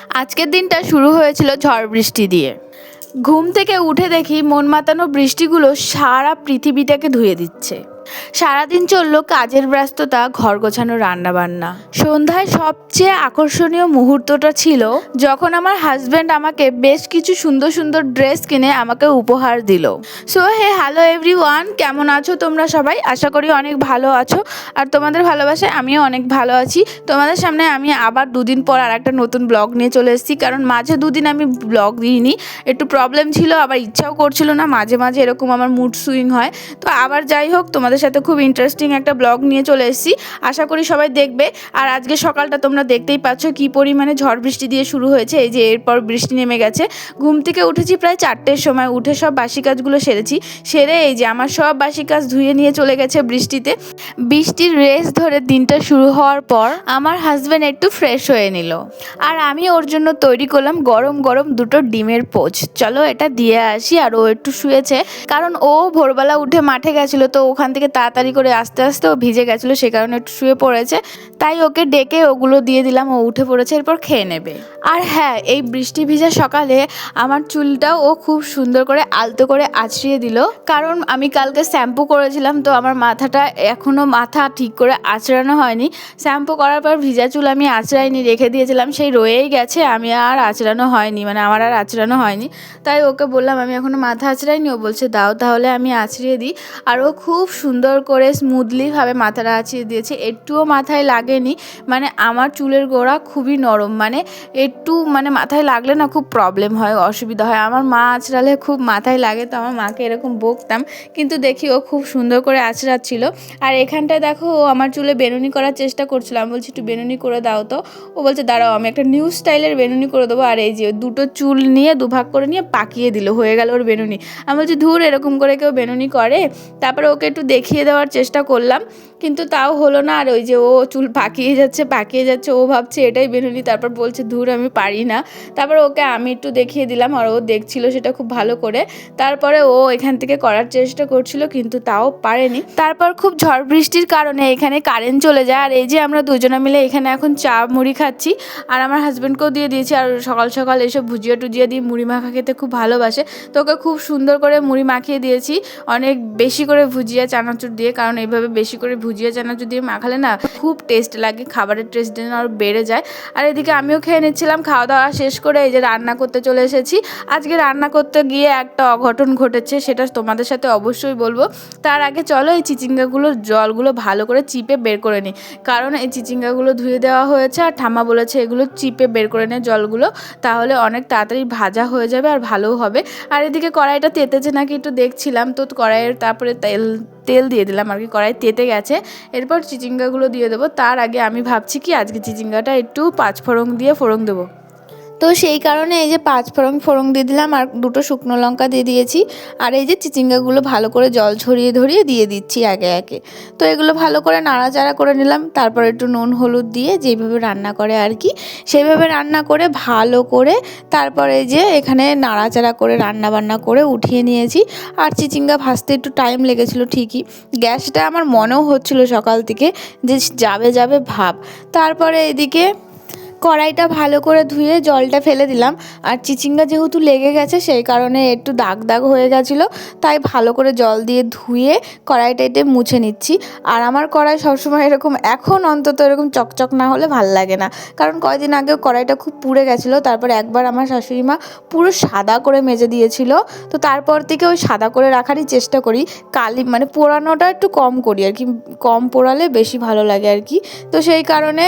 আজকের দিনটা শুরু হয়েছিল ঝড় বৃষ্টি দিয়ে। ঘুম থেকে উঠে দেখি মন মাতানো বৃষ্টিগুলো সারা পৃথিবীটাকে ধুয়ে দিচ্ছে। সারাদিন চললো কাজের ব্যস্ততা, ঘর গোছানো, রান্না বান্না। সন্ধ্যায় সবচেয়ে আকর্ষণীয় মুহূর্তটা ছিল যখন আমার হাজব্যান্ড আমাকে বেশ কিছু সুন্দর সুন্দর ড্রেস কিনে আমাকে উপহার দিল। সো হ্যালো এভরিওয়ান, কেমন আছো তোমরা সবাই? আশা করি অনেক ভালো আছো, আর তোমাদের ভালোবাসায় আমিও অনেক ভালো আছি। তোমাদের সামনে আমি আবার দুদিন পর আর একটা নতুন ব্লগ নিয়ে চলে এসেছি, কারণ মাঝে দুদিন আমি ব্লগ দিইনি, একটু প্রবলেম ছিল, আবার ইচ্ছাও করছিল না। মাঝে মাঝে এরকম আমার মুড সুইং হয়। তো আবার যাই হোক, তোমাদের সাথে খুব ইন্টারেস্টিং একটা ব্লগ নিয়ে চলে এসেছি, আশা করি সবাই দেখবে। আর আজকে সকালটা তোমরা দেখতেই পাচ্ছ কি পরিমাণে ঝড় বৃষ্টি দিয়ে শুরু হয়েছে। এই যে এরপর বৃষ্টি নেমে গেছে। ঘুম থেকে উঠেছি প্রায় 4টের সময়, উঠে সব বাসি কাজগুলো সেরে এই যে আমার সব বাসি কাজ ধুয়ে নিয়ে চলে গেছে বৃষ্টিতে। বৃষ্টির রেস ধরে দিনটা শুরু হওয়ার পর আমার হাজব্যান্ড একটু ফ্রেশ হয়ে নিল, আর আমি ওর জন্য তৈরি করলাম গরম গরম দুটো ডিমের পোচ। চলো এটা দিয়ে আসি। আর ও একটু শুয়েছে, কারণ ও ভোরবেলা উঠে মাঠে গেছিলো, তো ওখান থেকে তাড়াতাড়ি করে আস্তে আস্তে ও ভিজে গেছিলো, সে কারণে একটু শুয়ে পড়েছে। তাই ওকে ডেকে ওগুলো দিয়ে দিলাম, ও উঠে পড়েছে, এরপর খেয়ে নেবে। আর হ্যাঁ, এই বৃষ্টি ভিজা সকালে আমার চুলটাও ও খুব সুন্দর করে আলতো করে আঁচড়িয়ে দিল, কারণ আমি কালকে শ্যাম্পু করেছিলাম, তো আমার মাথাটা এখনও মাথা ঠিক করে আঁচড়ানো হয়নি। শ্যাম্পু করার পর ভিজা চুল আমি আঁচড়াইনি, রেখে দিয়েছিলাম, সেই রয়েই গেছে, আমি আর আঁচড়ানো হয়নি, মানে আমার আর আঁচড়ানো হয়নি। তাই ওকে বললাম আমি এখনও মাথা আঁচড়াইনি, ও বলছে দাও তাহলে আমি আঁচড়িয়ে দিই। আর ও খুব সুন্দর করে স্মুথলিভাবে মাথাটা আঁচড়িয়ে দিয়েছে, একটুও মাথায় লাগেনি। মানে আমার চুলের গোড়া খুবই নরম, মানে একটু মানে মাথায় লাগলে না খুব প্রবলেম হয়, অসুবিধা হয়। আমার মা আঁচড়ালে খুব মাথায় লাগে, তো আমার মাকে এরকম বকতাম, কিন্তু দেখি ও খুব সুন্দর করে আঁচড়াচ্ছিল। আর এখানটায় দেখো ও আমার চুলে বেনুনি করার চেষ্টা করছিল, আমি বলছি একটু বেনুনি করে দাও তো। ও বলছে দাঁড়াও আমি একটা নিউ স্টাইলের বেনুনি করে দেবো। আর এই যে দুটো চুল নিয়ে দুভাগ করে নিয়ে পাকিয়ে দিল, হয়ে গেল ওর বেনুনি। আমি বলছি ধুর, এরকম করে কেউ বেনুনি করে? তারপরে ওকে একটু দেখিয়ে দেওয়ার চেষ্টা করলাম, কিন্তু তাও হলো না। আর ওই যে ও চুল পাকিয়ে যাচ্ছে, ও ভাবছে এটাই বেনুনি, তারপর বলছে ধুর আমি পারি না। তারপর ওকে আমি একটু দেখিয়ে দিলাম, আর ও দেখছিল সেটা খুব ভালো করে। তারপরে ও এখান থেকে করার চেষ্টা করছিল, কিন্তু তাও পারেনি। তারপর খুব ঝড় বৃষ্টির কারণে এখানে কারেন্ট চলে যায়, আর এই যে আমরা দুজনে মিলে এখানে এখন চা মুড়ি খাচ্ছি, আর আমার হাজব্যান্ডকেও দিয়ে দিয়েছি। আর সকাল সকাল এসব ভুজিয়া টুজিয়া দিয়ে মুড়ি মাখা খেতে খুব ভালোবাসে, তো ওকে খুব সুন্দর করে মুড়ি মাখিয়ে দিয়েছি, অনেক বেশি করে ভুজিয়া চানাচুর দিয়ে, কারণ এইভাবে বেশি করে ভুজিয়া চানাচুর দিয়ে মাখালে না খুব টেস্ট লাগে, খাবারের টেস্ট যেন আরও বেড়ে যায়। আর এদিকে আমিও খেয়ে নিচ্ছিলাম। খাওয়া দাওয়া শেষ করে এই যে রান্না করতে চলে এসেছি। আজকে রান্না করতে গিয়ে একটা অঘটন ঘটেছে, সেটা তোমাদের সাথে অবশ্যই বলবো। তার আগে চলো এই চিচিঙ্গাগুলোর জলগুলো ভালো করে চিপে বের করে নিই, কারণ এই চিচিঙ্গাগুলো ধুয়ে দেওয়া হয়েছে, আর ঠাম্মা বলেছে এগুলো চিপে বের করে নে জলগুলো, তাহলে অনেক তাড়াতাড়ি ভাজা হয়ে যাবে আর ভালোও হবে। আর এদিকে কড়াইটা তেতেছে নাকি একটু দেখছিলাম, তো কড়াইয়ের তারপরে তেল দিয়ে দিলাম, আর কি কড়াই তেতে গেছে। এরপর চিচিঙ্গাগুলো দিয়ে দেবো। তার আগে আমি ভাবছি কি আজকে চিচিঙ্গাটা একটু পাঁচফোড়ন দিয়ে ফোড়ন দেবো, তো সেই কারণে এই যে ফোড়ন দিয়ে দিলাম, আর দুটো শুকনো লঙ্কা দিয়ে দিয়েছি। আর এই যে চিচিঙ্গাগুলো ভালো করে জল ঝরিয়ে ধরিয়ে দিয়ে দিচ্ছি একে একে। তো এগুলো ভালো করে নাড়াচাড়া করে নিলাম, তারপর একটু নুন হলুদ দিয়ে যেইভাবে রান্না করে আর কি সেইভাবে রান্না করে ভালো করে তারপরে যে এখানে নাড়াচাড়া করে রান্না বান্না করে উঠিয়ে নিয়েছি। আর চিচিঙ্গা ভাজতে একটু টাইম লেগেছিলো ঠিকই, গ্যাসটা আমার মনেও হচ্ছিলো সকাল থেকে যে যাবে ভাব। তারপরে এদিকে কড়াইটা ভালো করে ধুয়ে জলটা ফেলে দিলাম, আর চিচিঙ্গা যেহেতু লেগে গেছে সেই কারণে একটু দাগ দাগ হয়ে গেছিলো, তাই ভালো করে জল দিয়ে ধুয়ে কড়াইটা এটে মুছে নিচ্ছি। আর আমার কড়াই সবসময় এরকম, এখন অন্তত এরকম চকচক না হলে ভাল লাগে না, কারণ কয়েকদিন আগেও কড়াইটা খুব পুড়ে গেছিলো। তারপর একবার আমার শাশুড়ি মা পুরো সাদা করে মেজে দিয়েছিল, তো তারপর থেকে ওই সাদা করে রাখারই চেষ্টা করি, কালি মানে পোড়ানোটা একটু কম করি আর কি, কম পোড়ালে বেশি ভালো লাগে আর কি। তো সেই কারণে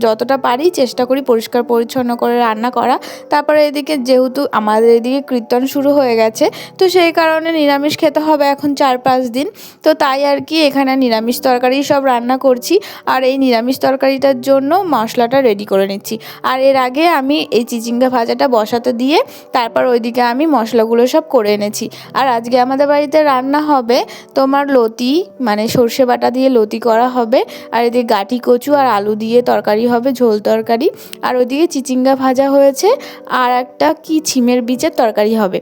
যতটা পারি চেষ্টা করি পরিষ্কার পরিচ্ছন্ন করে রান্না করা। তারপরে এদিকে যেহেতু আমাদের এদিকে কীর্তন শুরু হয়ে গেছে, তো সেই কারণে নিরামিষ খেতে হবে এখন 4-5 দিন, তো তাই আর কি এখানে নিরামিষ তরকারি সব রান্না করছি। আর এই নিরামিষ তরকারিটার জন্য মশলাটা রেডি করে নিচ্ছি। আর এর আগে আমি এই চিচিঙ্গা ভাজাটা বসাতে দিয়ে তারপর ওইদিকে আমি মশলাগুলো সব করে এনেছি। আর আজকে আমাদের বাড়িতে রান্না হবে তোমার লতি, মানে সর্ষে বাটা দিয়ে লতি করা হবে, আর এদিকে গাঁটি কচু আর আলু দিয়ে তরকারি হবে, ঝোল তরকারি। আর ওইদিকে চিচিঙ্গা ভাজা হয়েছে, আর একটা কি ছিমের বীজের তরকারি হবে।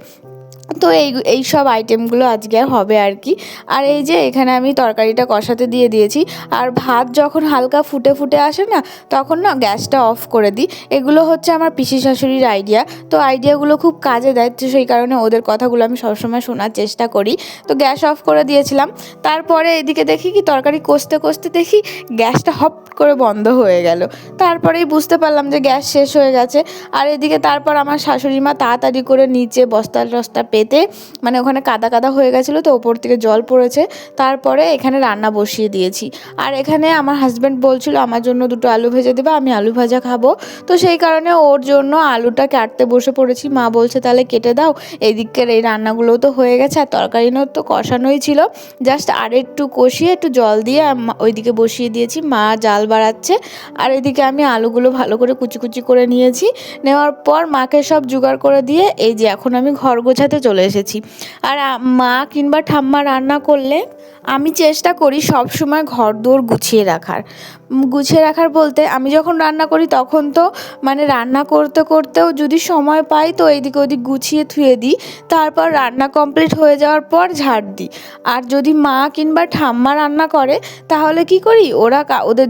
তো এই সব আইটেমগুলো আজকে হবে আর কি। আর এই যে এখানে আমি তরকারিটা কষাতে দিয়ে দিয়েছি। আর ভাত যখন হালকা ফুটে ফুটে আসে না, তখন না গ্যাসটা অফ করে দিই। এগুলো হচ্ছে আমার পিসি শাশুড়ির আইডিয়া। তো আইডিয়াগুলো খুব কাজে দেয়, তো সেই কারণে ওদের কথাগুলো আমি সবসময় শোনার চেষ্টা করি। তো গ্যাস অফ করে দিয়েছিলাম। তারপরে এদিকে দেখি কি তরকারি কষতে কষতে দেখি গ্যাসটা হপ করে বন্ধ হয়ে গেল। তারপরেই বুঝতে পারলাম যে গ্যাস শেষ হয়ে গেছে। আর এদিকে তারপর আমার শাশুড়ি মা তাড়াতাড়ি করে নিচে বস্তা টস্তা পেতে, মানে ওখানে কাদা কাদা হয়ে গেছিলো, তো ওপর থেকে জল পড়েছে। তারপরে এখানে রান্না বসিয়ে দিয়েছি। আর এখানে আমার হাজব্যান্ড বলছিল আমার জন্য দুটো আলু ভেজে দেবে, আমি আলু ভাজা খাবো। তো সেই কারণে ওর জন্য আলুটা কাটতে বসে পড়েছি। মা বলছে তাহলে কেটে দাও, এদিকের এই রান্নাগুলোও তো হয়ে গেছে, আর তরকারিও তো কষানোই ছিল, জাস্ট আর একটু কষিয়ে একটু জল দিয়ে ওইদিকে বসিয়ে দিয়েছি। মা জাল বাড়াচ্ছে, আর এদিকে আমি আলুগুলো ভালো করে কুচি কুচি করে নিয়েছি। নেওয়ার পর মাকে সব জোগাড় করে দিয়ে এই যে এখন আমি ঘর গোছাতে চলে এসেছি। আর মা কিংবা ঠাম্মা রান্না করলে আমি চেষ্টা করি সব সময় ঘরদোর গুছিয়ে রাখার বলতে, আমি যখন রান্না করি তখন তো মানে রান্না করতে করতেও যদি সময় পাই তো এইদিকে ওদিক গুছিয়ে থুয়ে দিই। তারপর রান্না কমপ্লিট হয়ে যাওয়ার পর ঝাড় দিই। আর যদি মা কিংবা ঠাম্মা রান্না করে তাহলে কি করি, ওদের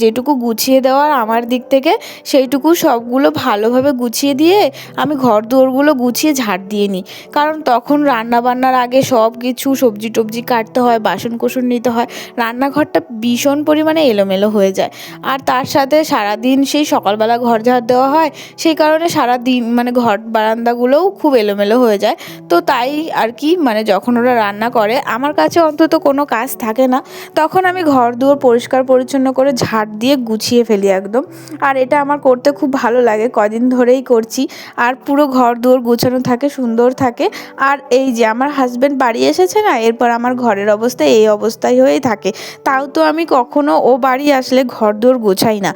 যেটুকু গুছিয়ে দেওয়ার আমার দিক থেকে সেইটুকু সবগুলো ভালোভাবে গুছিয়ে দিয়ে আমি ঘর দুয়ারগুলো গুছিয়ে ঝাড় দিয়ে নিই। কারণ তখন রান্না বান্নার আগে সব কিছু সবজি টবজি কাটতে হয়, বাসন কোসন নিতে হয়, রান্নাঘরটা ভীষণ পরিমাণে এলোমেলো হয়ে যায়। আর তার সাথে সারাদিন সেই সকালবেলা ঘর ঝাড় দেওয়া হয়, সেই কারণে সারাদিন ঘর বারান্দাগুলোও খুব এলোমেলো হয়ে যায়। তো তাই আর কি, যখন ওরা রান্না করে আমার কাছে অন্তত কোনো কাজ থাকে না, তখন আমি ঘর দুয়ার পরিষ্কার পরিচ্ছন্ন করে ঝাড় দিয়ে গুছিয়ে ফেলি একদম। আর এটা আমার করতে খুব ভালো লাগে, কদিন ধরেই করছি। আর পুরো ঘর দুয়ার গোছানো থাকে, সুন্দর থাকে। আর এই যে আমার হাজব্যান্ড বাড়ি এসেছে না, এরপর আমার ঘরের অবস্থা এই অবস্থায় হয়েই থাকে। তাও তো আমি কখনো ও বাড়ি আসলে ঘর দুয়ার গোছাই না,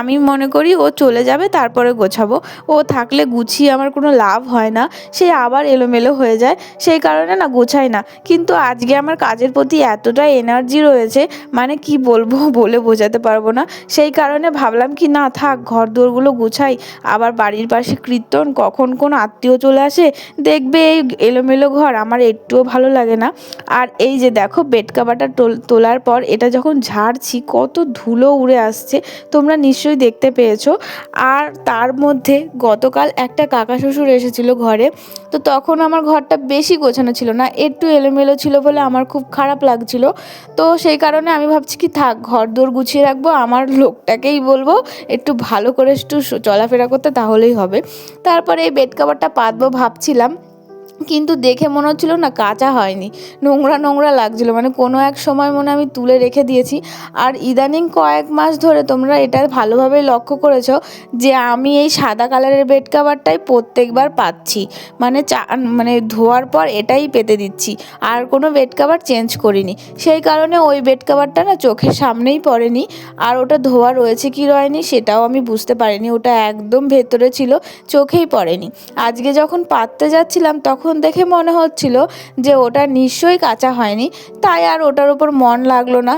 আমি মনে করি ও চলে যাবে তারপরে গোছাবো। ও থাকলে গুছিয়ে আমার কোনো লাভ হয় না, সে আবার এলোমেলো হয়ে যায়, সেই কারণে না গোছাই না। কিন্তু আজকে আমার কাজের প্রতি এতটা এনার্জি রয়েছে, কি বলবো বলে বোঝাতে পারবো না। সেই কারণে ভাবলাম কি না থাক, ঘর দুয়ারগুলো গুছাই। আবার বাড়ির পাশে কীর্তন, কখন কোন আত্মীয় চলে আসে, দেখবে এই এলোমেলো ঘর আমার একটুও ভালো লাগে না। আর এই যে দেখো বেড কাভারটা তোলার পর এটা যখন ঝাড়ছি কত ধুলো উড়ে আসছে, তোমরা নিশ্চয়ই দেখতে পেয়েছো। আর তার মধ্যে গতকাল একটা কাকা শ্বশুর এসেছিলো ঘরে, তো তখন আমার ঘরটা বেশি গোছানো ছিল না, একটু এলোমেলো ছিল বলে আমার খুব খারাপ লাগছিল। তো সেই কারণে আমি ভাবছি কি থাক, ঘর দোর গুছিয়ে রাখবো, আমার লোকটাকেই বলবো একটু ভালো করে একটু চলাফেরা করতে, তাহলেই হবে। তারপরে এই বেড কাভারটা পাতবো ভাবছিলাম, কিন্তু দেখে মনে হচ্ছিল না কাঁচা হয়নি, নোংরা নোংরা লাগছিলো, কোনো এক সময় আমি তুলে রেখে দিয়েছি। আর ইদানিং কয়েক মাস ধরে তোমরা এটা ভালোভাবে লক্ষ্য করেছো যে আমি এই সাদা কালারের বেড কাভারটাই প্রত্যেকবার পাচ্ছি, ধোয়ার পর এটাই পেতে দিচ্ছি, আর কোনো বেড কাভার চেঞ্জ করিনি। সেই কারণে ওই বেড কাভারটা না চোখের সামনেই পড়েনি, আর ওটা ধোয়া রয়েছে কি রয়নি সেটাও আমি বুঝতে পারিনি, ওটা একদম ভেতরে ছিল, চোখেই পড়েনি। আজকে যখন পাততে যাচ্ছিলাম তখন দেখে মনে হচ্ছিল যে ওটা নিশ্চয়ই কাঁচা হয়নি, তাই আর ওটার উপর মন লাগলো না,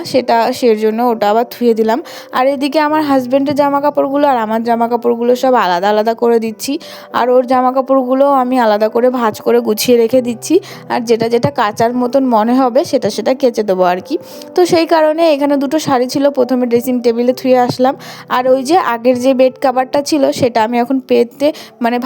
সের জন্য ওটা আবার ধুয়ে দিলাম। আর এদিকে আমার হাজব্যান্ডের জামা কাপড়গুলো আর আমার জামা কাপড়গুলো সব আলাদা আলাদা করে দিচ্ছি, আর ওর জামা কাপড়গুলো আমি আলাদা করে ভাঁজ করে গুছিয়ে রেখে দিচ্ছি। আর যেটা যেটা কাচার মতন মনে হবে সেটা কেচে দেবো আর কি। তো সেই কারণে এখানে দুটো শাড়ি ছিল, প্রথমে ড্রেসিং টেবিলে ধুয়ে আসলাম। আর ওই যে আগের যে বেড কাভারটা ছিল সেটা আমি এখন পেতে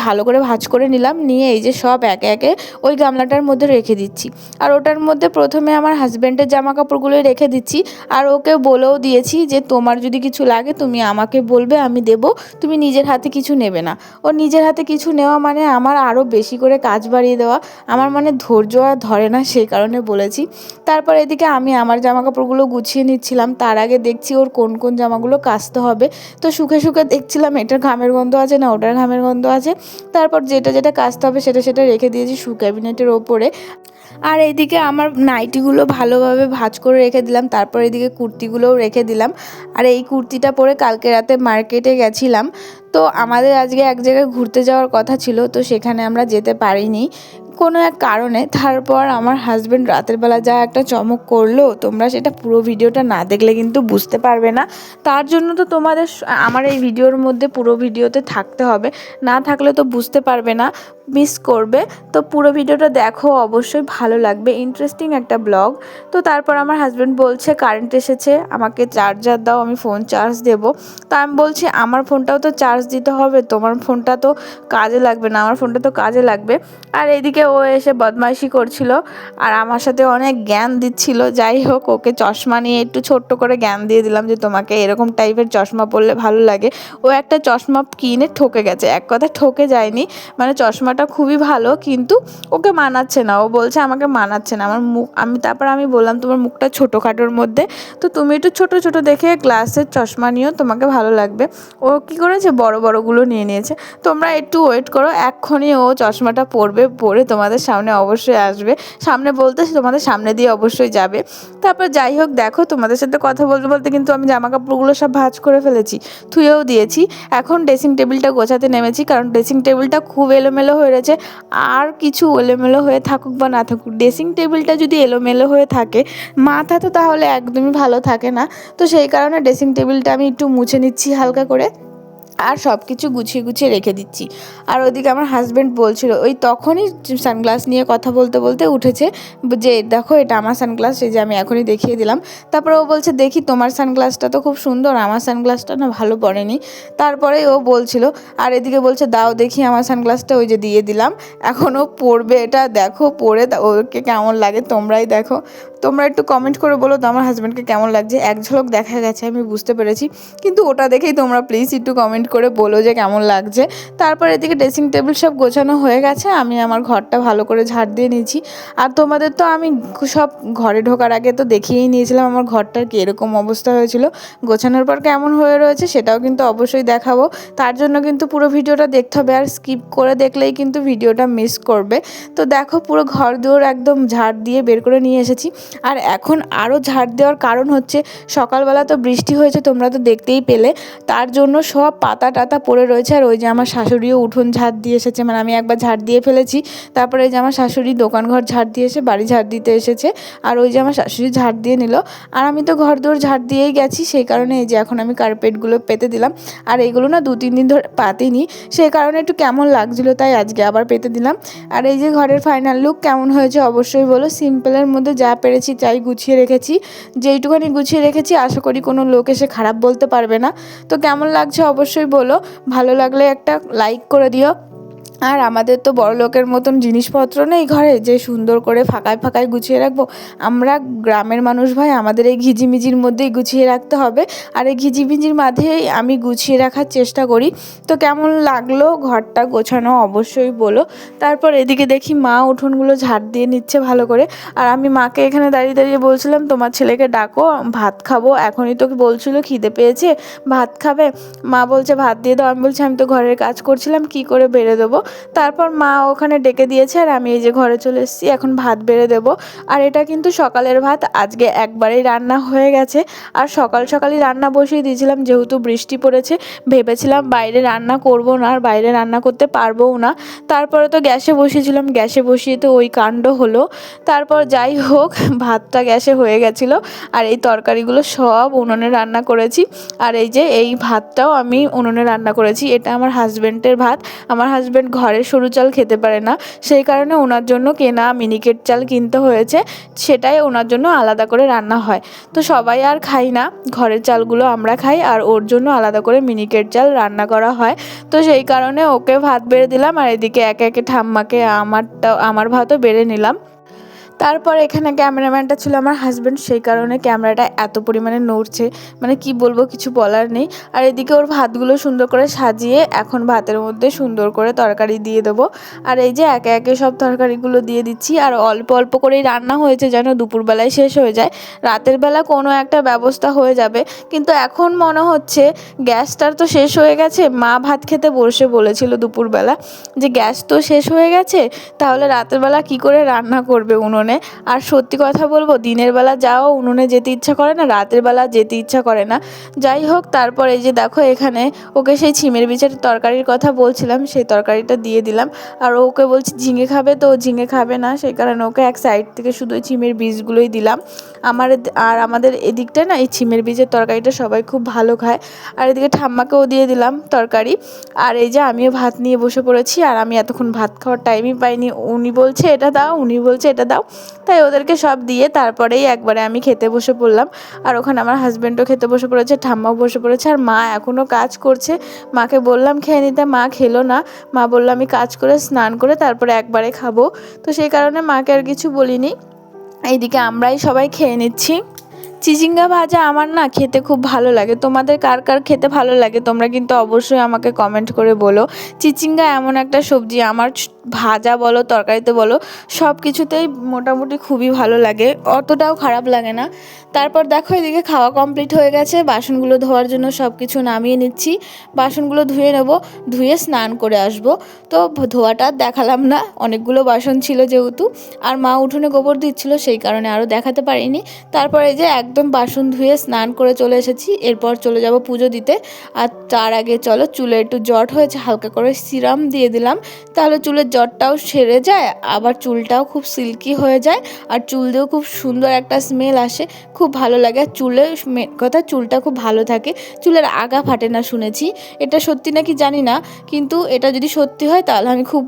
ভালো করে ভাঁজ করে নিলাম, নিয়ে এই যে সব একে একে ওই গামলাটার মধ্যে রেখে দিচ্ছি। আর ওটার মধ্যে প্রথমে আমার হাজব্যান্ডের জামা কাপড়গুলোই রেখে দিচ্ছি, আর ওকে বলেও দিয়েছি যে তোমার যদি কিছু লাগে তুমি আমাকে বলবে, আমি দেবো, তুমি নিজের হাতে কিছু নেবে না। ও নিজের হাতে কিছু নেওয়া আমার আরও বেশি করে কাজ বাড়িয়ে দেওয়া, আমার ধৈর্য আর ধরে না, সেই কারণে বলেছি। তারপর এদিকে আমি আমার জামা কাপড়গুলো গুছিয়ে নিচ্ছিলাম, তার আগে দেখছি ওর কোন কোন জামাগুলো কাচতে হবে। তো শুকে শুকে দেখছিলাম এটার ঘামের গন্ধ আছে না ওটার ঘামের গন্ধ আছে, তারপর যেটা যেটা কাচতে হবে সেটা রেখে দিয়েছি শু ক্যাবিনেটের ওপরে। আর এইদিকে আমার নাইটিগুলো ভালোভাবে ভাঁজ করে রেখে দিলাম, তারপর এদিকে কুর্তিগুলোও রেখে দিলাম। আর এই কুর্তিটা পরে কালকে রাতে মার্কেটে গেছিলাম, তো আমাদের আজকে এক জায়গায় ঘুরতে যাওয়ার কথা ছিল, তো সেখানে আমরা যেতে পারিনি, কোনো এক কারণে। তারপর আমার হাজব্যান্ড রাতের বেলা যা একটা চমক করলো, তোমরা সেটা পুরো ভিডিওটা না দেখলে কিন্তু বুঝতে পারবে না। তার জন্য তো তোমাদের আমার এই ভিডিওর মধ্যে পুরো ভিডিওতে থাকতে হবে, না থাকলে তো বুঝতে পারবে না, মিস করবে। তো পুরো ভিডিওটা দেখো, অবশ্যই ভালো লাগবে, ইন্টারেস্টিং একটা ব্লগ। তো তারপর আমার হাজব্যান্ড বলছে কারেন্ট এসেছে, আমাকে চার্জার দাও, আমি ফোন চার্জ দেবো। তো আমি বলছি আমার ফোনটাও তো চার্জ দিতে হবে, তোমার ফোনটা তো কাজে লাগবে না, আমার ফোনটা তো কাজে লাগবে। আর এদিকে ও এসে বদমাইশি করছিল আর আমার সাথে অনেক জ্ঞান দিচ্ছিল। যাই হোক, ওকে চশমা নিয়ে একটু ছোট্ট করে জ্ঞান দিয়ে দিলাম যে তোমাকে এরকম টাইপের চশমা পরলে ভালো লাগে। ও একটা চশমা কিনে ঠকে গেছে, এক কথা ঠকে যায়নি, মানে চশমাটা খুবই ভালো কিন্তু ওকে মানাচ্ছে না। ও বলছে আমাকে মানাচ্ছে না আমার মুখ। তারপর আমি বললাম তোমার মুখটা ছোটোখাটোর মধ্যে, তো তুমি একটু ছোট ছোট দেখে গ্লাসের চশমা নিও, তোমাকে ভালো লাগবে। ও কী করেছে, বড় বড়গুলো নিয়ে নিয়েছে। তোমরা একটু ওয়েট করো, এক্ষুনি ও চশমাটা পরবে, পরে তোমাদের সামনে অবশ্যই আসবে। সামনে বলতে তোমাদের সামনে দিয়ে অবশ্যই যাবে। তারপর যাই হোক, দেখো তোমাদের সাথে কথা বলতে বলতে কিন্তু আমি জামা কাপড়গুলো সব ভাঁজ করে ফেলেছি, ধুয়েও দিয়েছি। এখন ড্রেসিং টেবিলটা গোছাতে নেমেছি, কারণ ড্রেসিং টেবিলটা খুব এলোমেলো হয়ে রয়েছে। আর কিছু এলোমেলো হয়ে থাকুক বা না থাকুক, ড্রেসিং টেবিলটা যদি এলোমেলো হয়ে থাকে, মাথা তো তাহলে একদমই ভালো থাকে না। তো সেই কারণে ড্রেসিং টেবিলটা আমি একটু মুছে নিচ্ছি হালকা করে, আর সব কিছু গুছিয়ে গুছিয়ে রেখে দিচ্ছি। আর ওদিকে আমার হাজব্যান্ড বলছিল, ওই তখনই সানগ্লাস নিয়ে কথা বলতে বলতে উঠেছে যে দেখো এটা আমার সানগ্লাস, এই যে আমি এখনই দেখিয়ে দিলাম। তারপরে ও বলছে দেখি তোমার সানগ্লাসটা তো খুব সুন্দর, আমার সানগ্লাসটা না ভালো পড়েনি। তারপরে ও বলছিল, আর এদিকে বলছে দাও দেখি আমার সানগ্লাসটা, ওই যে দিয়ে দিলাম। এখন ও পরবে এটা, দেখো পরে ওকে কেমন লাগে তোমরাই দেখো। তোমরা একটু কমেন্ট করে বলো তো আমার হাজব্যান্ডকে কেমন লাগছে। এক ঝলক দেখা গেছে, আমি বুঝতে পেরেছি, কিন্তু ওটা দেখেই তোমরা প্লিজ একটু কমেন্ট করে বলো যে কেমন লাগছে। তারপর এদিকে ড্রেসিং টেবিল সব গোছানো হয়ে গেছে, আমি আমার ঘরটা ভালো করে ঝাড় দিয়ে নিয়েছি। আর তোমাদের তো আমি সব ঘরে ঢোকার আগে তো দেখিয়েই নিয়েছিলাম আমার ঘরটার কীরকম অবস্থা হয়েছিল, গোছানোর পর কেমন হয়ে রয়েছে সেটাও কিন্তু অবশ্যই দেখাবো। তার জন্য কিন্তু পুরো ভিডিওটা দেখতে হবে, আর স্কিপ করে দেখলেই কিন্তু ভিডিওটা মিস করবে। তো দেখো পুরো ঘর দুয়ার একদম ঝাড় দিয়ে বের করে নিয়ে এসেছি। আর এখন আরও ঝাড় দেওয়ার কারণ হচ্ছে সকালবেলা তো বৃষ্টি হয়েছে, তোমরা তো দেখতেই পেলে, তার জন্য সব পাতা টাতা পড়ে রয়েছে। আর ওই যে আমার শাশুড়িও উঠোন ঝাড় দিয়ে এসেছে, মানে আমি একবার ঝাড় দিয়ে ফেলেছি, তারপরে এই যে আমার শাশুড়ি দোকানঘর ঝাড় দিয়ে এসে বাড়ি ঝাড় দিতে এসেছে, আর ওই যে আমার শাশুড়ি ঝাড় দিয়ে নিল। আর আমি তো ঘর দৌড় ঝাড় দিয়েই গেছি, সেই কারণে এই যে এখন আমি কার্পেটগুলো পেতে দিলাম। আর এইগুলো না 2-3 দিন ধরে পাতিনি, সেই কারণে একটু কেমন লাগছিলো, তাই আজকে আবার পেতে দিলাম। আর এই যে ঘরের ফাইনাল লুক কেমন হয়েছে অবশ্যই বলো। সিম্পলের মধ্যে যা পেরেছি তাই গুছিয়ে রেখেছি, যেইটুখানি গুছিয়ে রেখেছি আশা করি কোনো লোক এসে খারাপ বলতে পারবে না। তো কেমন লাগছে অবশ্যই বলো, ভালো লাগলে একটা লাইক করে দিও। আর আমাদের তো বড় লোকের মতন জিনিসপত্র নেই ঘরে যে সুন্দর করে ফাঁকায় ফাঁকায় গুছিয়ে রাখবো। আমরা গ্রামের মানুষ ভাই, আমাদের এই ঘিজিমিজির মধ্যেই গুছিয়ে রাখতে হবে, আর এই ঘিজিমিজির মাঝেই আমি গুছিয়ে রাখার চেষ্টা করি। তো কেমন লাগলো ঘরটা গোছানো অবশ্যই বলো। তারপর এদিকে দেখি মা উঠোনগুলো ঝাড় দিয়ে নিচ্ছে ভালো করে, আর আমি মাকে এখানে দাঁড়িয়ে দাঁড়িয়ে বলছিলাম তোমার ছেলেকে ডাকো, ভাত খাবো, এখনই তোকে বলছিল খিদে পেয়েছে ভাত খাবে। মা বলছে ভাত দিয়ে দাও, আমি বলছি আমি তো ঘরের কাজ করছিলাম, কি করে বেড়ে দেবো। তারপর মা ওখানে ডেকে দিয়েছে, আর আমি এই যে ঘরে চলে এসেছি, এখন ভাত বেড়ে দেবো। আর এটা কিন্তু সকালের ভাত, আজকে একবারেই রান্না হয়ে গেছে। আর সকাল সকালই রান্না বসিয়ে দিয়েছিলাম, যেহেতু বৃষ্টি পড়েছে, ভেবেছিলাম বাইরে রান্না করব না, আর বাইরে রান্না করতে পারবও না। তারপরে তো গ্যাসে বসিয়েছিলাম, গ্যাসে বসিয়ে তো ওই কাণ্ড হলো। তারপর যাই হোক, ভাতটা গ্যাসে হয়ে গেছিলো, আর এই তরকারিগুলো সব উনুনে রান্না করেছি। আর এই যে এই ভাতটাও আমি উনুনে রান্না করেছি, এটা আমার হাজব্যান্ডের ভাত। আমার হাজব্যান্ড ঘরের সরু চাল খেতে পারে না, সেই কারণে ওনার জন্য কেনা মিনিকেট চাল কিনতে হয়েছে, সেটাই ওনার জন্য আলাদা করে রান্না হয়। তো সবাই আর খাই না, ঘরের চালগুলো আমরা খাই, আর ওর জন্য আলাদা করে মিনিকেট চাল রান্না করা হয়। তো সেই কারণে ওকে ভাত বেড়ে দিলাম, আর এদিকে একে একে ঠাম্মাকে আমার ভাতও বেড়ে নিলাম। তারপর এখানে ক্যামেরাম্যানটা ছিল আমার হাজব্যান্ড, সেই কারণে ক্যামেরাটা এত পরিমাণে নড়ছে, মানে কি বলবো, কিছু বলার নেই। আর এদিকে ওর ভাতগুলো সুন্দর করে সাজিয়ে এখন ভাতের মধ্যে সুন্দর করে তরকারি দিয়ে দেবো। আর এই যে একে একে সব তরকারিগুলো দিয়ে দিচ্ছি, আর অল্প অল্প করেই রান্না হয়েছে যেন দুপুরবেলায় শেষ হয়ে যায়, রাতের বেলা কোনো একটা ব্যবস্থা হয়ে যাবে। কিন্তু এখন মনে হচ্ছে গ্যাসটার তো শেষ হয়ে গেছে, মা ভাত খেতে বসে বলেছিল দুপুরবেলা যে গ্যাস তো শেষ হয়ে গেছে, তাহলে রাতের বেলা কি করে রান্না করবে উনুনে। উনুনে। আর সত্যি কথা বলবো, দিনের বেলা যাও উনুনে যেতে ইচ্ছা করে না, রাতের বেলা যেতে ইচ্ছা করে না। যাই হোক, তারপর এই যে দেখো এখানে ওকে সেই ছিমের বিচের তরকারির কথা বলছিলাম, সেই তরকারিটা দিয়ে দিলাম। আর ওকে বলছি ঝিঙে খাবে, তো ও ঝিঙে খাবে না, সেই কারণে ওকে এক সাইড থেকে শুধু ওই ছিমের বীজগুলোই দিলাম। আমাদের এদিকটায় না এই ছিমের বীজের তরকারিটা সবাই খুব ভালো খায়। আর এদিকে ঠাম্মাকেও দিয়ে দিলাম তরকারি। আর এই যে আমিও ভাত নিয়ে বসে পড়েছি, আর আমি এতক্ষণ ভাত খাওয়ার টাইমই পাইনি। উনি বলছে এটা দাও, উনি বলছে এটা দাও, তাই ওদেরকে সব দিয়ে তারপরেই একবারে আমি খেতে বসে পড়লাম। আর ওখানে আমার হাজব্যান্ডও খেতে বসে পড়েছে, ঠাম্মাও বসে পড়েছে, আর মা এখনও কাজ করছে। মাকে বললাম খেয়ে নিতে, মা খেলো না। মা বললো আমি কাজ করে স্নান করে তারপরে একবারে খাবো, তো সেই কারণে মাকে আর কিছু বলিনি। এইদিকে আমরাই সবাই খেয়ে নিচ্ছি। চিচিঙ্গা ভাজা আমার না খেতে খুব ভালো লাগে। তোমাদের কার কার খেতে ভালো লাগে তোমরা কিন্তু অবশ্যই আমাকে কমেন্ট করে বলো। চিচিঙ্গা এমন একটা সবজি আমার ভাজা বলো তরকারিতে বলো সব কিছুতেই মোটামুটি খুবই ভালো লাগে, অতটাও খারাপ লাগে না। তারপর দেখো এদিকে খাওয়া কমপ্লিট হয়ে গেছে, বাসনগুলো ধোয়ার জন্য সব কিছু নামিয়ে নিচ্ছি। বাসনগুলো ধুয়ে নেব, ধুয়ে স্নান করে আসব। তো ধোয়াটা দেখালাম না, অনেকগুলো বাসন ছিল যেহেতু, আর মা উঠোনে গোবর দিচ্ছিল সেই কারণে আরও দেখাতে পারিনি। তারপরে যে একদম বাসন ধুয়ে স্নান করে চলে এসেছি, এরপর চলে যাব পুজো দিতে। আর তার আগে চলো, চুলে একটু জট হয়েছে, হালকা করে সিরাম দিয়ে দিলাম, তাহলে চুলের জটটাও সেরে যায়, আবার চুলটাও খুব সিল্কি হয়ে যায়, আর চুল দিয়েও খুব সুন্দর একটা স্মেল আসে, খুব ভালো লাগে। আর চুলের কথা, চুলটা খুব ভালো থাকে, চুলের আগা ফাটে না শুনেছি। এটা সত্যি নাকি জানি না, কিন্তু এটা যদি সত্যি হয় তাহলে আমি খুব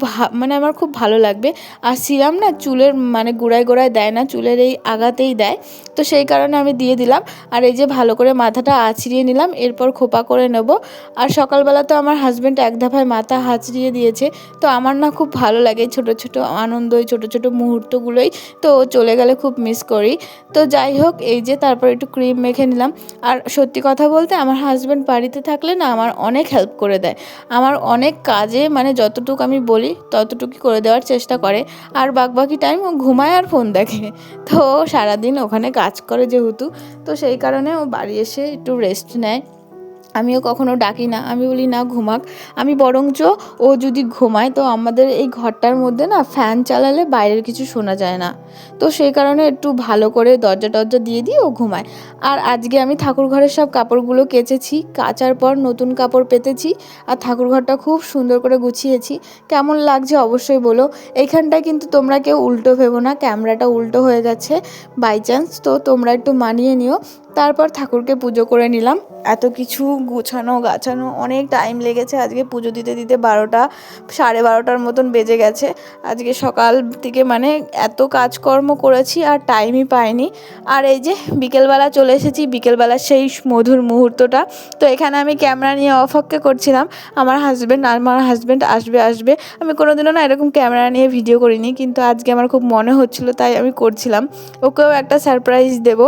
আমার খুব ভালো লাগবে। আর সিরাম না চুলের গোড়ায় গোড়ায় দেয় না, চুলের এই আগাতেই দেয়, তো সেই কারণে আমি দিয়ে দিলাম। আর এই যে ভালো করে মাথাটা আঁচড়িয়ে নিলাম, এরপর খোপা করে নেব। আর সকালবেলা তো আমার হাজব্যান্ড এক দফায় মাথা আঁচড়িয়ে দিয়েছে, তো আমার না খুব ভালো লাগে ছোট ছোট আনন্দ, ওই ছোটো ছোটো মুহূর্তগুলোই তো চলে গেলে খুব মিস করি। তো যাই হোক, এই যে তারপর একটু ক্রিম মেখে নিলাম। আর সত্যি কথা বলতে আমার হাজব্যান্ড বাড়িতে থাকলে না আমার অনেক হেল্প করে দেয়, আমার অনেক কাজে যতটুকু আমি বলি ততটুকুই করে দেওয়ার চেষ্টা করে। আর বাকি টাইম ও ঘুমায় আর ফোন দেখে, তো সারাদিন ওখানে কাজ করে যেহেতু, তো সেই কারণে ও বাড়ি এসে একটু রেস্ট নেয়। আমিও কখনো ডাকি না, আমি বলি না ঘুমাক। আমি বরঞ্চ ও যদি ঘুমায় তো আমাদের এই ঘরটার মধ্যে না ফ্যান চালালে বাইরের কিছু শোনা যায় না, তো সেই কারণে একটু ভালো করে দরজা টরজা দিয়ে দিয়ে ও ঘুমায়। আর আজকে আমি ঠাকুর ঘরের সব কাপড়গুলো কেচেছি, কাচার পর নতুন কাপড় পেতেছি, আর ঠাকুর ঘরটা খুব সুন্দর করে গুছিয়েছি। কেমন লাগছে অবশ্যই বলো। এইখানটায় কিন্তু তোমরা কেউ উল্টো ভেবো না, ক্যামেরাটা উল্টো হয়ে গেছে বাই চান্স, তো তোমরা একটু মানিয়ে নিও। তারপর ঠাকুরকে পুজো করে নিলাম। এত কিছু গোছানো গাছানো অনেক টাইম লেগেছে, আজকে পুজো দিতে দিতে 12টা 12:30টার মতন বেজে গেছে। আজকে সকাল থেকে এত কাজকর্ম করেছি আর টাইমই পাইনি। আর এই যে বিকেলবেলা চলে এসেছি, বিকেলবেলার সেই মধুর মুহূর্তটা। তো এখানে আমি ক্যামেরা নিয়ে অপেক্ষা করছিলাম আমার হাজব্যান্ড আসবে। আমি কোনোদিনও না এরকম ক্যামেরা নিয়ে ভিডিও করিনি, কিন্তু আজকে আমার খুব মনে হচ্ছিল তাই আমি করছিলাম। ওকেও একটা সারপ্রাইজ দেব।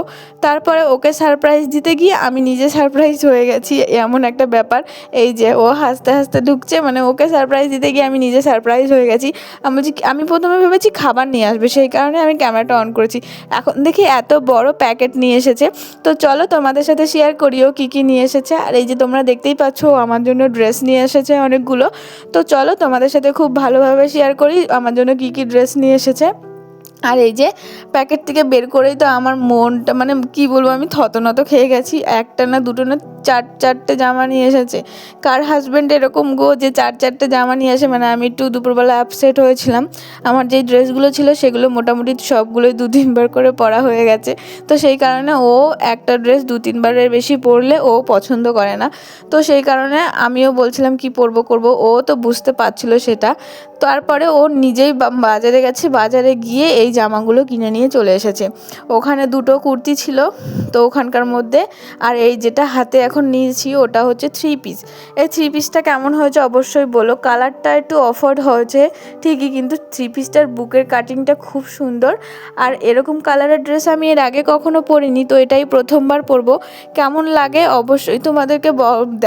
তারপরে ওকে সারপ্রাইজ দিতে গিয়ে আমি নিজে সারপ্রাইজ হয়ে গেছি, এমন একটা ব্যাপার। এই যে ও হাসতে হাসতে ঢুকছে, ওকে সারপ্রাইজ দিতে গিয়ে আমি নিজে সারপ্রাইজ হয়ে গেছি। আমি প্রথমে ভেবেছি খাবার নিয়ে আসবে, সেই কারণে আমি ক্যামেরাটা অন করেছি। এখন দেখি এত বড় প্যাকেট নিয়ে এসেছে। তো চলো তোমাদের সাথে শেয়ার করিও কী কী নিয়ে এসেছে। আর এই যে তোমরা দেখতেই পাচ্ছ আমার জন্য ড্রেস নিয়ে এসেছে অনেকগুলো। তো চলো তোমাদের সাথে খুব ভালোভাবে শেয়ার করি আমার জন্য কী কী ড্রেস নিয়ে এসেছে। আর এই যে প্যাকেট থেকে বের করেই তো আমার মনটা কি বলবো, আমি থতনত খেয়ে গেছি। একটা না দুটো না চারটে জামা নিয়ে এসেছে। কার হাজব্যান্ড এরকম গো যে চারটে জামা নিয়ে আসে, আমি একটু দুপুরবেলা আপসেট হয়েছিলাম। আমার যেই ড্রেসগুলো ছিল সেগুলো মোটামুটি সবগুলোই 2-3 বার করে পরা হয়ে গেছে, তো সেই কারণে ও একটা ড্রেস 2-3 বারের বেশি পরলে ও পছন্দ করে না। তো সেই কারণে আমিও বলছিলাম কি করবো, ও তো বুঝতে পারছিল সেটা। তারপরে ও নিজেই বাজারে গেছে, বাজারে গিয়ে এই জামাগুলো কিনে নিয়ে চলে এসেছে। ওখানে 2টো কুর্তি ছিল তো ওখানকার মধ্যে, আর এই যেটা হাতে এখন নিয়েছি ওটা হচ্ছে 3 পিস। এই 3 পিসটা কেমন হয়েছে অবশ্যই বলো। কালারটা একটু অফার্ড হয়েছে ঠিকই, কিন্তু 3 পিসটার বুকের কাটিংটা খুব সুন্দর। আর এরকম কালারের ড্রেস আমি এর আগে কখনো পরিনি, তো এটাই প্রথমবার পরবো। কেমন লাগে অবশ্যই তোমাদেরকে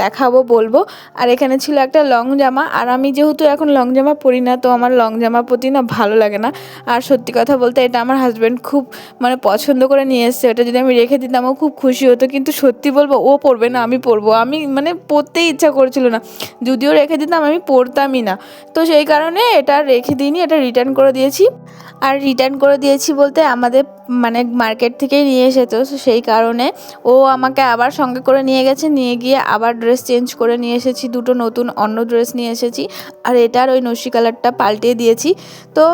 দেখাবো, বলবো। আর এখানে ছিল একটা লং জামা, আর আমি যেহেতু এখন লং জামা পরি না, তো আমার লং জামা প্রতি না ভালো লাগে না। আর সত্যি কথা কথা বলতে এটা আমার হাজব্যান্ড খুব মানে পছন্দ করে নিয়ে এসছে। এটা যদি আমি রেখে দিতাম ও খুব খুশি হতো, কিন্তু সত্যি বলবো ও পরবে না, আমি পরবো। আমি মানে পরতেই ইচ্ছা করছিল না, যদিও রেখে দিতাম আমি পরতামই না। তো সেই কারণে এটা রেখে দিইনি, এটা রিটার্ন করে দিয়েছি। আর রিটার্ন করে দিয়েছি বলতে আমাদের মানে মার্কেট থেকেই নিয়ে এসেছে, তো সেই কারণে ও আমাকে আবার সঙ্গে করে নিয়ে গেছে, নিয়ে গিয়ে আবার ড্রেস চেঞ্জ করে নিয়ে এসেছি, দুটো নতুন অন্য ড্রেস নিয়ে এসেছি। আর এটার ওই নস্যি কালারটা পাল্টিয়ে দিয়েছি। তো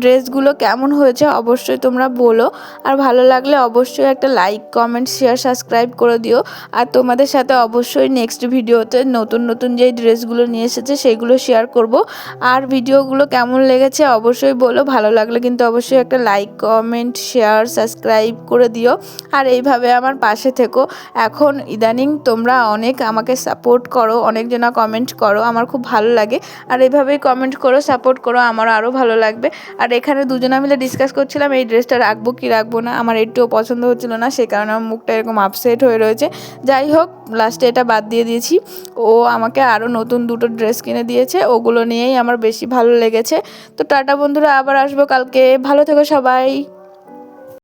ড্রেসগুলো কেমন হয়েছে অবশ্যই তোমরা বলো, আর ভালো লাগলে অবশ্যই একটা লাইক, কমেন্ট, শেয়ার, সাবস্ক্রাইব করে দিও। আর তোমাদের সাথে অবশ্যই নেক্সট ভিডিওতে নতুন নতুন যেই ড্রেসগুলো নিয়ে এসেছে সেইগুলো শেয়ার করব। আর ভিডিওগুলো কেমন লেগেছে অবশ্যই বলো, ভালো লাগলে কিন্তু অবশ্যই একটা লাইক, কমেন্ট, শেয়ার, সাবস্ক্রাইব করে দিও। আর এইভাবে আমার পাশে থেকো। এখন ইদানিং তোমরা অনেক আমাকে সাপোর্ট করো, অনেকজনা কমেন্ট করো, আমার খুব ভালো লাগে। আর এইভাবেই কমেন্ট করো, সাপোর্ট করো, আমার আরও ভালো লাগবে। আর এখানে দুজনা মিলে ডিসকাস করছিলাম এই ড্রেসটা রাখবো কি রাখবো না, আমার একটুও পছন্দ হচ্ছিল না, সে কারণে আমার মুখটা এরকম আপসেট হয়ে রয়েছে। যাই হোক, লাস্টে এটা বাদ দিয়ে দিয়েছি। ও আমাকে আরও নতুন দুটো ড্রেস কিনে দিয়েছে, ওগুলো নিয়েই আমার বেশি ভালো লেগেছে। তো টাটা বন্ধুরা, আবার আসবো কালকে, ভালো থেকো সবাই।